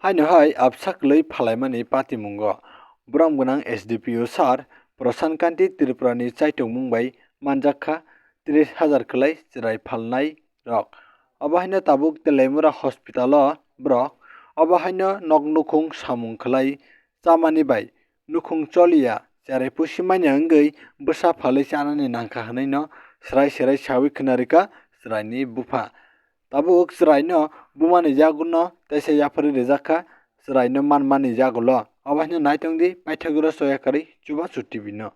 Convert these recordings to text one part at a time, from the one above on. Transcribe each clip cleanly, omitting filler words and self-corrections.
Hainohai absaklei phalaimani patimungo Borang gonang SDPO sar Prashankanti Tripurani chaitongmung bai manjakha 30,000 klai chirai phalnai rok. Abahaino tabuk Telaimura Hospital o brok abahaino noknukhung samung khlai chamani bai nukhung cholia cherai pusimani wngwi bwsa phalui chanani nangkha hwnwi no serai sawi khwnarika cheraini bupha. Tabuk cherai no bumani jagurno teisa yapri rejakha cherai no manmani jagulo abahaino naitongdi Pythagoras Soyakari chubachu TV no.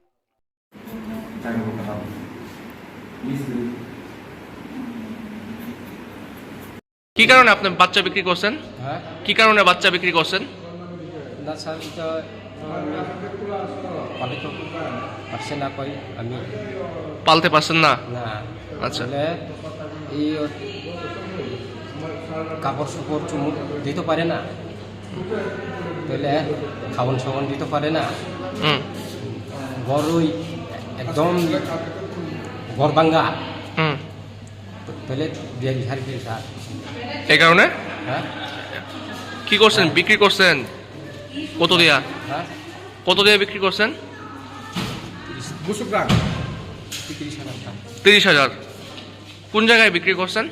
কি কারণে আপনি বাচ্চা বিক্রি করছেন? কি কারণে বাচ্চা বিক্রি করছেন? না স্যার এটা পারছে না কই আমি পালতে পারছেন না? না আচ্ছা এই কাপড় সুপড় চুমুক দিতে পারে না, তাহলে খাবন সাবন দিতে পারে না, গরুই একদম গড় ভাঙ্গা, তাহলে বিয়ে বিহারি দিয়ে স্যার এই কারণে হ্যাঁ কি করছেন? বিক্রি করছেন কত দিয়া? হ্যাঁ কত দিয়ে বিক্রি করছেন? 30,000। কোন জায়গায় বিক্রি করছেন?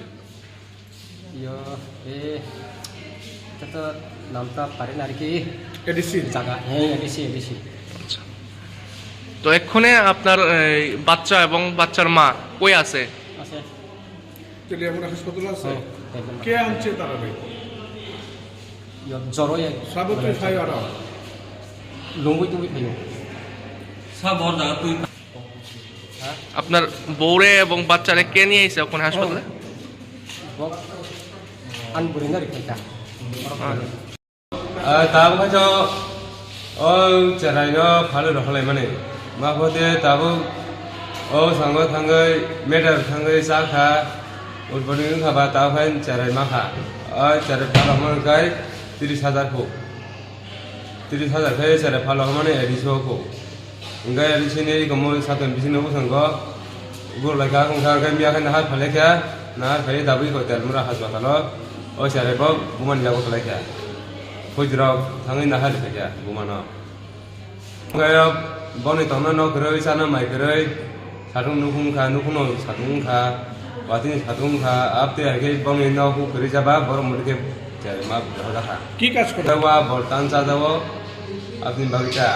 এটা তো নামটা পারে না আর কি, এডিসি জায়গা। হ্যাঁ এডিসি। আচ্ছা, তো এক্ষণে আপনার বাচ্চা এবং বাচ্চার মা কই আছে? আছে তেলিয়ামুড়া হাসপাতাল আছে। কে আনছে তারা ভাই? জ্বরই সাবতে খাই আর লঙ্গুই তুমি খাইও সব ওর জায়গা তুই। আপনার বউরে এবং বাচ্চারে কে নিয়ে আইছে ওখানে হাসপাতালে? আনবুরি না রেখা তাবো 저 제라이너 발을 할래 마네 마포데 তাবো 상거 상거이 메달 상거이 사카 우르버는 가봐 তাফাইন 제라이 마카 제라이 발하면 가이 30,000 코 30,000 가이 제라이 발하면 에디소 코 인가 에디시네 이거 뭐 사건 비즈니스 무슨 거 우르라가 공사 가이 미야간 할 팔래까 나 가이 다비 거 때문에 하스바탈로 제라이 법 부만 자고 탈래까 Hujrok thangin nahal kaya bumano. Kaya boni tona no keroi sana mai keroi satung nukhung no satung kha watin satung kha apte age boni no ku keri jaba bor mudke jare ma bhoda kha কি কাজ করে? dawa bortan sa dawo apni bagita।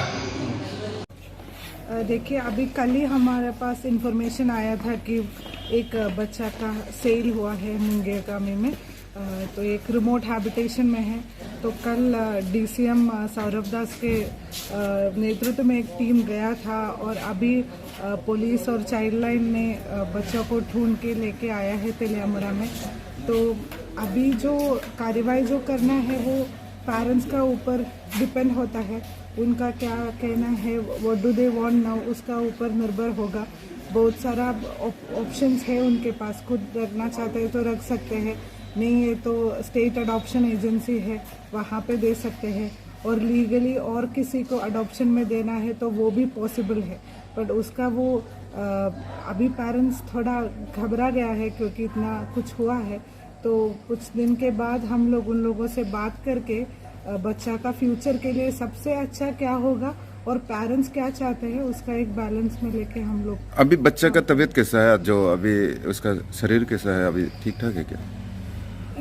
देखिए अभी कल ही हमारे पास information आया था कि एक बच्चा का सेल हुआ है मुंगेर गामी में, तो एक रिमोट हैबिटेशन में है। तो कल डीसीएम सौरभ दास के नेतृत्व में एक टीम गया था और अभी पुलिस और चाइल्ड लाइन ने बच्चों को ढूंढ के लेके आया है तेलियामुड़ा में। तो अभी जो कार्रवाई जो करना है वो पेरेंट्स का ऊपर डिपेंड होता है, उनका क्या कहना है, what do they want now, उसका ऊपर निर्भर होगा। बहुत सारा ऑप्शंस है उनके पास, खुद रखना चाहते हैं तो रख सकते हैं, नहीं है तो स्टेट अडॉप्शन एजेंसी है वहाँ पे दे सकते हैं, और लीगली और किसी को अडॉप्शन में देना है तो वो भी पॉसिबल है। बट उसका वो अभी पेरेंट्स थोड़ा घबरा गया है क्योंकि इतना कुछ हुआ है। तो कुछ दिन के बाद हम लोग उन लोगों से बात करके बच्चा का फ्यूचर के लिए सबसे अच्छा क्या होगा और पेरेंट्स क्या चाहते हैं उसका एक बैलेंस में लेके हम लोग। अभी बच्चा का तबीयत कैसा है? जो अभी उसका शरीर कैसा है? अभी ठीक ठाक है क्या?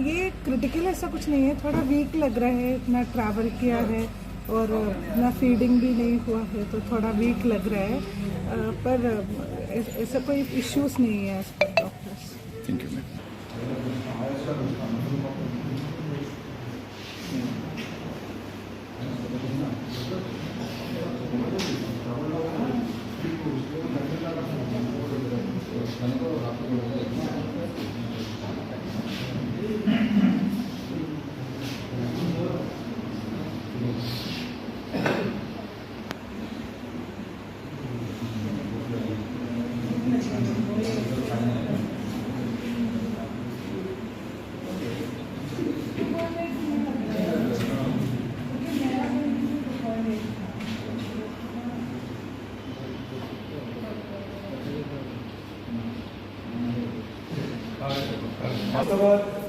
ये क्रिटिकल ऐसा कुछ नहीं है, थोड़ा वीक लग रहा है, इतना ट्रैवल किया है और इतना फीडिंग भी नहीं हुआ है तो थोड़ा वीक लग रहा है, पर ऐसा कोई इश्यूज नहीं है डॉक्टर्स। Thank you ma'am. ধন্যবাদ।